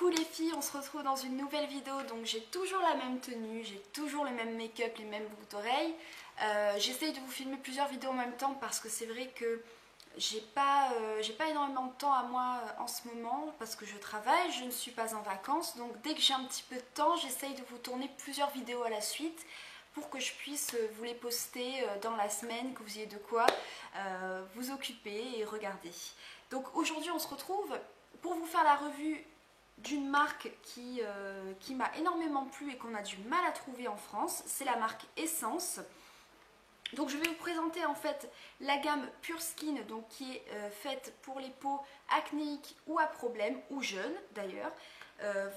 Coucou les filles, on se retrouve dans une nouvelle vidéo. Donc j'ai toujours la même tenue, j'ai toujours le même make-up, les mêmes boucles d'oreilles. J'essaye de vous filmer plusieurs vidéos en même temps parce que c'est vrai que j'ai pas énormément de temps à moi en ce moment parce que je travaille, je ne suis pas en vacances. Donc dès que j'ai un petit peu de temps, j'essaye de vous tourner plusieurs vidéos à la suite pour que je puisse vous les poster dans la semaine, que vous ayez de quoi vous occuper et regarder. Donc aujourd'hui on se retrouve pour vous faire la revue d'une marque qui m'a énormément plu et qu'on a du mal à trouver en France. C'est la marque Essence. Donc je vais vous présenter en fait la gamme Pure Skin, donc qui est faite pour les peaux acnéiques ou à problème, ou jeunes d'ailleurs.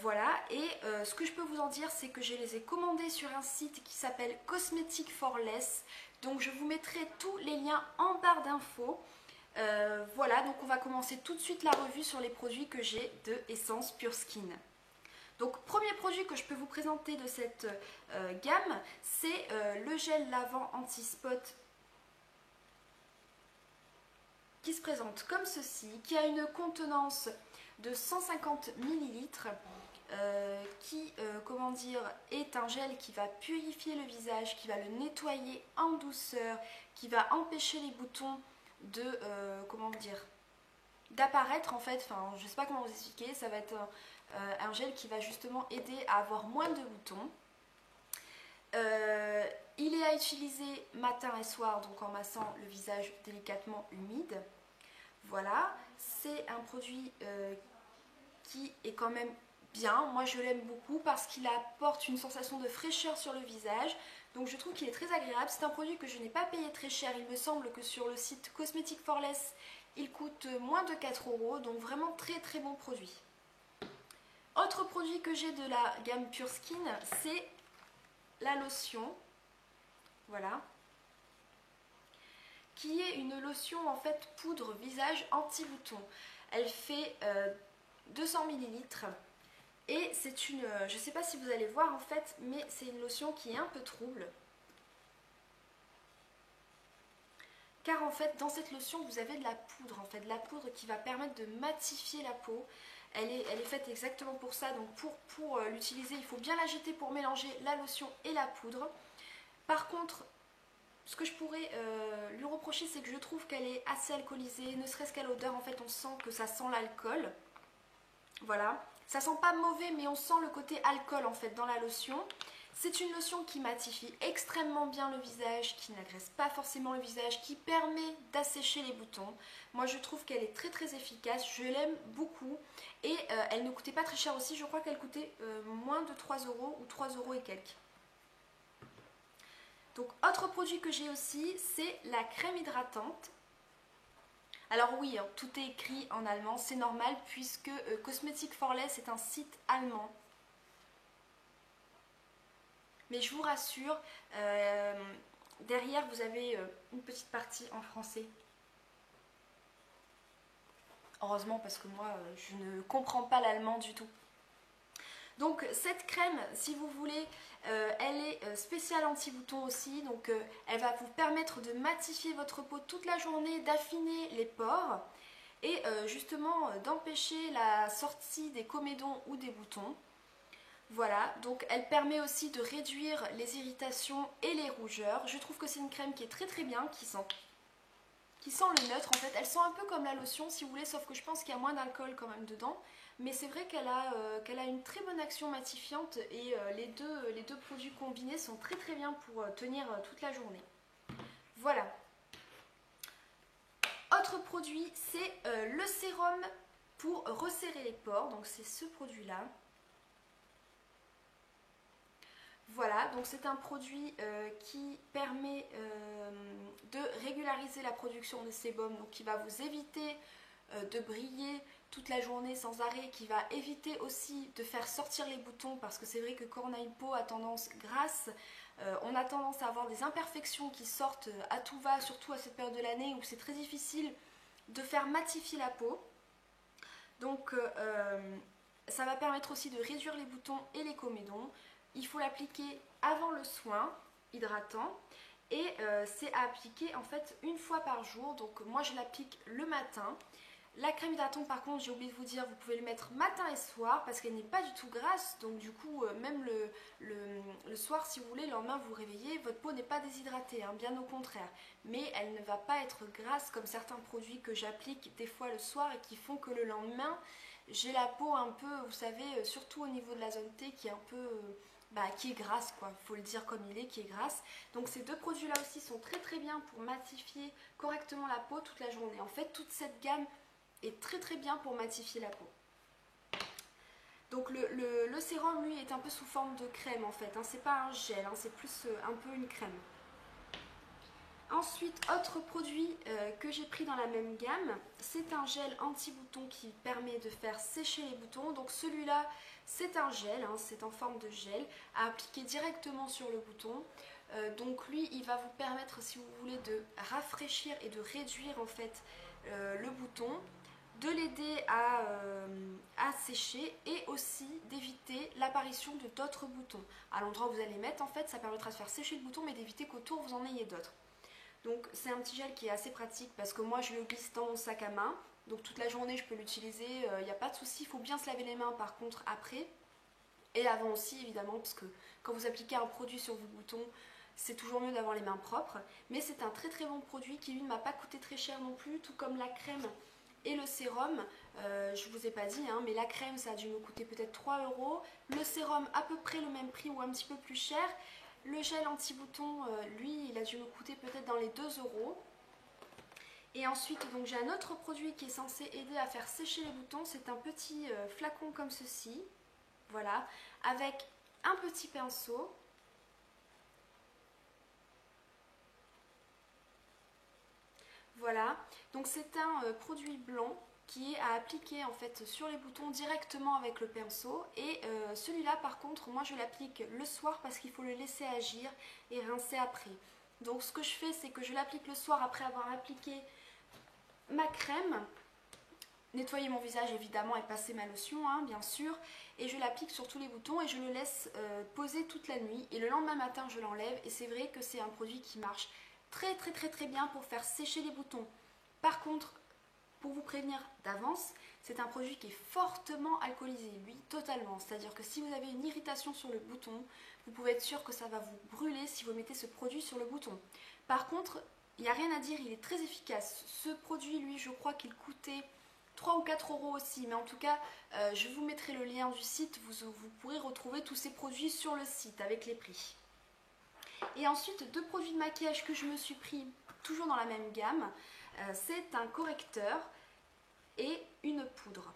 Voilà, et ce que je peux vous en dire, c'est que je les ai commandés sur un site qui s'appelle Cosmetic for Less. Donc je vous mettrai tous les liens en barre d'infos. Voilà, donc on va commencer tout de suite la revue sur les produits que j'ai de Essence Pure Skin. Donc premier produit que je peux vous présenter de cette gamme, c'est le gel lavant anti-spot qui se présente comme ceci, qui a une contenance de 150 ml, qui comment dire, est un gel qui va purifier le visage, qui va le nettoyer en douceur, qui va empêcher les boutons de comment dire, d'apparaître en fait. Enfin, je sais pas comment vous expliquer. Ça va être un gel qui va justement aider à avoir moins de boutons. Il est à utiliser matin et soir, donc en massant le visage délicatement humide. Voilà, c'est un produit qui est quand même bien. Moi je l'aime beaucoup parce qu'il apporte une sensation de fraîcheur sur le visage. Donc je trouve qu'il est très agréable. C'est un produit que je n'ai pas payé très cher. Il me semble que sur le site Cosmetic for Less, il coûte moins de 4 €. Donc vraiment très très bon produit. Autre produit que j'ai de la gamme Pure Skin, c'est la lotion. Voilà. Qui est une lotion en fait poudre visage anti-bouton. Elle fait 200 ml. Et c'est une, je ne sais pas si vous allez voir en fait, mais c'est une lotion qui est un peu trouble. Car en fait, dans cette lotion, vous avez de la poudre, en fait, de la poudre qui va permettre de matifier la peau. Elle est faite exactement pour ça, donc pour l'utiliser, il faut bien l'agiter pour mélanger la lotion et la poudre. Par contre, ce que je pourrais lui reprocher, c'est que je trouve qu'elle est assez alcoolisée, ne serait-ce qu'à l'odeur, en fait, on sent que ça sent l'alcool. Voilà. Ça sent pas mauvais, mais on sent le côté alcool en fait dans la lotion. C'est une lotion qui matifie extrêmement bien le visage, qui n'agresse pas forcément le visage, qui permet d'assécher les boutons. Moi je trouve qu'elle est très très efficace, je l'aime beaucoup. Et elle ne coûtait pas très cher aussi, je crois qu'elle coûtait moins de 3 € ou 3 € et quelques. Donc autre produit que j'ai aussi, c'est la crème hydratante. Alors oui, hein, tout est écrit en allemand, c'est normal puisque Cosmetic for Less est un site allemand. Mais je vous rassure, derrière vous avez une petite partie en français. Heureusement parce que moi je ne comprends pas l'allemand du tout. Donc cette crème, si vous voulez, elle est spéciale anti-bouton aussi. Donc elle va vous permettre de matifier votre peau toute la journée, d'affiner les pores et justement d'empêcher la sortie des comédons ou des boutons. Voilà, donc elle permet aussi de réduire les irritations et les rougeurs. Je trouve que c'est une crème qui est très très bien, qui sent le neutre en fait. Elle sent un peu comme la lotion si vous voulez, sauf que je pense qu'il y a moins d'alcool quand même dedans. Mais c'est vrai qu'elle a une très bonne action matifiante et les deux produits combinés sont très très bien pour tenir toute la journée. Voilà. Autre produit, c'est le sérum pour resserrer les pores. Donc c'est ce produit-là. Voilà, donc c'est un produit qui permet de régulariser la production de sébum, donc qui va vous éviter de briller toute la journée sans arrêt, qui va éviter aussi de faire sortir les boutons parce que c'est vrai que quand on a une peau à tendance grasse, on a tendance à avoir des imperfections qui sortent à tout va, surtout à cette période de l'année où c'est très difficile de faire matifier la peau. Donc ça va permettre aussi de réduire les boutons et les comédons. Il faut l'appliquer avant le soin hydratant et c'est à appliquer en fait une fois par jour. Donc moi je l'applique le matin. La crème hydratante par contre, j'ai oublié de vous dire, vous pouvez le mettre matin et soir parce qu'elle n'est pas du tout grasse. Donc du coup, même le soir, si vous voulez, le lendemain vous vous réveillez, votre peau n'est pas déshydratée, hein, bien au contraire. Mais elle ne va pas être grasse comme certains produits que j'applique des fois le soir et qui font que le lendemain, j'ai la peau un peu, vous savez, surtout au niveau de la zone T qui est un peu... qui est grasse quoi, il faut le dire comme il est, qui est grasse. Donc ces deux produits là aussi sont très très bien pour matifier correctement la peau toute la journée. En fait toute cette gamme est très très bien pour matifier la peau. Donc le sérum lui est un peu sous forme de crème en fait, hein. C'est pas un gel, hein, c'est plus un peu une crème. Ensuite, autre produit que j'ai pris dans la même gamme, c'est un gel anti-bouton qui permet de faire sécher les boutons. Donc celui-là, c'est un gel, hein, c'est en forme de gel, à appliquer directement sur le bouton. Donc lui, il va vous permettre, si vous voulez, de rafraîchir et de réduire en fait le bouton, de l'aider à sécher et aussi d'éviter l'apparition de d'autres boutons. À l'endroit où vous allez mettre, en fait, ça permettra de faire sécher le bouton, mais d'éviter qu'autour vous en ayez d'autres. Donc c'est un petit gel qui est assez pratique parce que moi je le glisse dans mon sac à main. Donc toute la journée je peux l'utiliser, il n'y a pas de souci. Il faut bien se laver les mains par contre après. Et avant aussi évidemment parce que quand vous appliquez un produit sur vos boutons, c'est toujours mieux d'avoir les mains propres. Mais c'est un très très bon produit qui lui ne m'a pas coûté très cher non plus. Tout comme la crème et le sérum. Je vous ai pas dit hein, mais la crème ça a dû me coûter peut-être 3 €. Le sérum à peu près le même prix ou un petit peu plus cher. Le gel anti-bouton, lui, il a dû me coûter peut-être dans les 2 €. Et ensuite, donc j'ai un autre produit qui est censé aider à faire sécher les boutons. C'est un petit flacon comme ceci. Voilà, avec un petit pinceau. Voilà, donc c'est un produit blanc qui est à appliquer en fait sur les boutons directement avec le pinceau et celui-là par contre moi je l'applique le soir parce qu'il faut le laisser agir et rincer après. Donc ce que je fais c'est que je l'applique le soir après avoir appliqué ma crème, nettoyer mon visage évidemment et passer ma lotion hein, bien sûr, et je l'applique sur tous les boutons et je le laisse poser toute la nuit et le lendemain matin je l'enlève et c'est vrai que c'est un produit qui marche très très très très bien pour faire sécher les boutons. Par contre, pour vous prévenir d'avance, c'est un produit qui est fortement alcoolisé, lui, totalement. C'est-à-dire que si vous avez une irritation sur le bouton, vous pouvez être sûr que ça va vous brûler si vous mettez ce produit sur le bouton. Par contre, il n'y a rien à dire, il est très efficace. Ce produit, lui, je crois qu'il coûtait 3 ou 4 € aussi. Mais en tout cas, je vous mettrai le lien du site. Vous pourrez retrouver tous ces produits sur le site avec les prix. Et ensuite, deux produits de maquillage que je me suis pris, toujours dans la même gamme. C'est un correcteur et une poudre.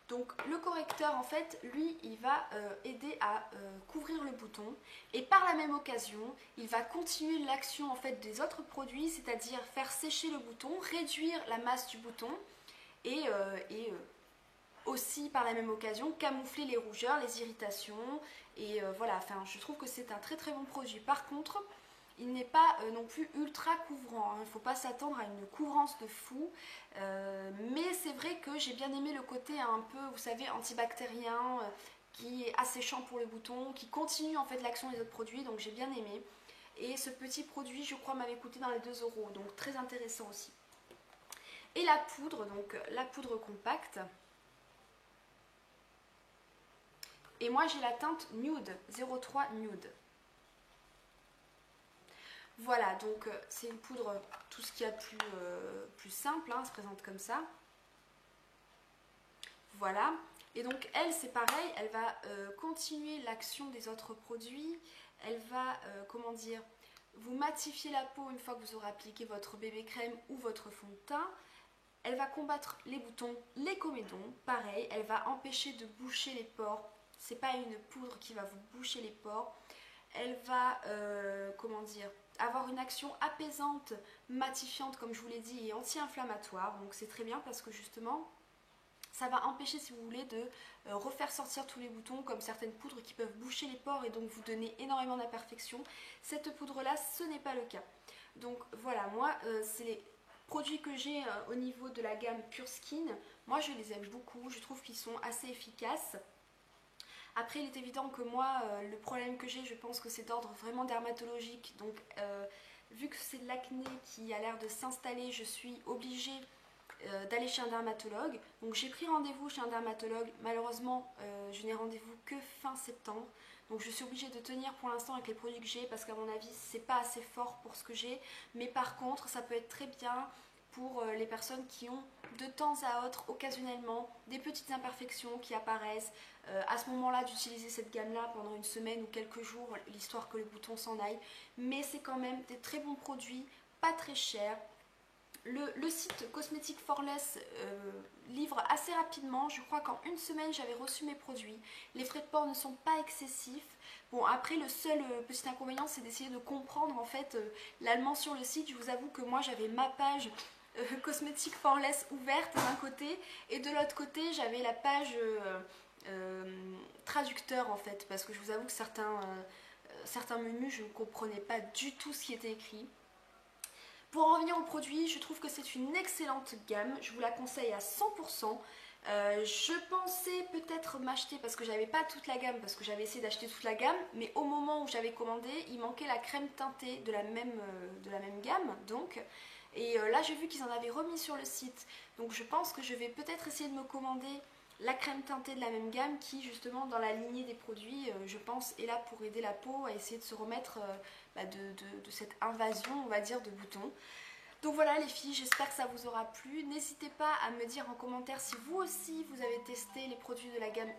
Donc le correcteur en fait lui il va aider à couvrir le bouton et par la même occasion il va continuer l'action en fait des autres produits, c'est-à-dire faire sécher le bouton, réduire la masse du bouton et aussi par la même occasion camoufler les rougeurs, les irritations et voilà, enfin je trouve que c'est un très très bon produit. Par contre il n'est pas non plus ultra couvrant, hein. Il ne faut pas s'attendre à une couvrance de fou, mais c'est vrai que j'ai bien aimé le côté un peu, vous savez, antibactérien, qui est asséchant pour le bouton, qui continue en fait l'action des autres produits, donc j'ai bien aimé. Et ce petit produit, je crois, m'avait coûté dans les 2 €, donc très intéressant aussi. Et la poudre, donc la poudre compacte. Et moi j'ai la teinte Nude, 03 Nude. Voilà, donc c'est une poudre, tout ce qu'il y a de plus simple, hein, elle se présente comme ça. Voilà, et donc elle c'est pareil, elle va continuer l'action des autres produits, elle va, comment dire, vous matifier la peau une fois que vous aurez appliqué votre bébé crème ou votre fond de teint. Elle va combattre les boutons, les comédons, pareil, elle va empêcher de boucher les pores, c'est pas une poudre qui va vous boucher les pores. Elle va, comment dire, avoir une action apaisante, matifiante comme je vous l'ai dit et anti-inflammatoire. Donc c'est très bien parce que justement ça va empêcher si vous voulez de refaire sortir tous les boutons comme certaines poudres qui peuvent boucher les pores et donc vous donner énormément d'imperfections. Cette poudre là ce n'est pas le cas. Donc voilà, moi c'est les produits que j'ai au niveau de la gamme Pure Skin. Moi je les aime beaucoup, je trouve qu'ils sont assez efficaces. Après, il est évident que moi, le problème que j'ai, je pense que c'est d'ordre vraiment dermatologique. Donc, vu que c'est de l'acné qui a l'air de s'installer, je suis obligée d'aller chez un dermatologue. Donc j'ai pris rendez-vous chez un dermatologue. Malheureusement, je n'ai rendez-vous que fin septembre. Donc je suis obligée de tenir pour l'instant avec les produits que j'ai parce qu'à mon avis, c'est pas assez fort pour ce que j'ai. Mais par contre, ça peut être très bien pour les personnes qui ont de temps à autre, occasionnellement, des petites imperfections qui apparaissent. À ce moment-là, d'utiliser cette gamme-là pendant une semaine ou quelques jours, l'histoire que le bouton s'en aille. Mais c'est quand même des très bons produits, pas très chers. Le site Cosmétique Forless livre assez rapidement. Je crois qu'en une semaine, j'avais reçu mes produits. Les frais de port ne sont pas excessifs. Bon, après, le seul petit inconvénient, c'est d'essayer de comprendre en fait l'allemand sur le site. Je vous avoue que moi, j'avais ma page Cosmétique Forless ouverte d'un côté et de l'autre côté, j'avais la page traducteur en fait. Parce que je vous avoue que certains menus, je ne comprenais pas du tout ce qui était écrit. Pour en revenir au produit, je trouve que c'est une excellente gamme, je vous la conseille à 100%. Je pensais peut-être m'acheter parce que j'avais pas toute la gamme, parce que j'avais essayé d'acheter toute la gamme, mais au moment où j'avais commandé, il manquait la crème teintée de la même gamme, donc. Et là j'ai vu qu'ils en avaient remis sur le site, donc je pense que je vais peut-être essayer de me commander la crème teintée de la même gamme qui justement dans la lignée des produits je pense est là pour aider la peau à essayer de se remettre de cette invasion on va dire de boutons. Donc voilà les filles, j'espère que ça vous aura plu. N'hésitez pas à me dire en commentaire si vous aussi vous avez testé les produits de la gamme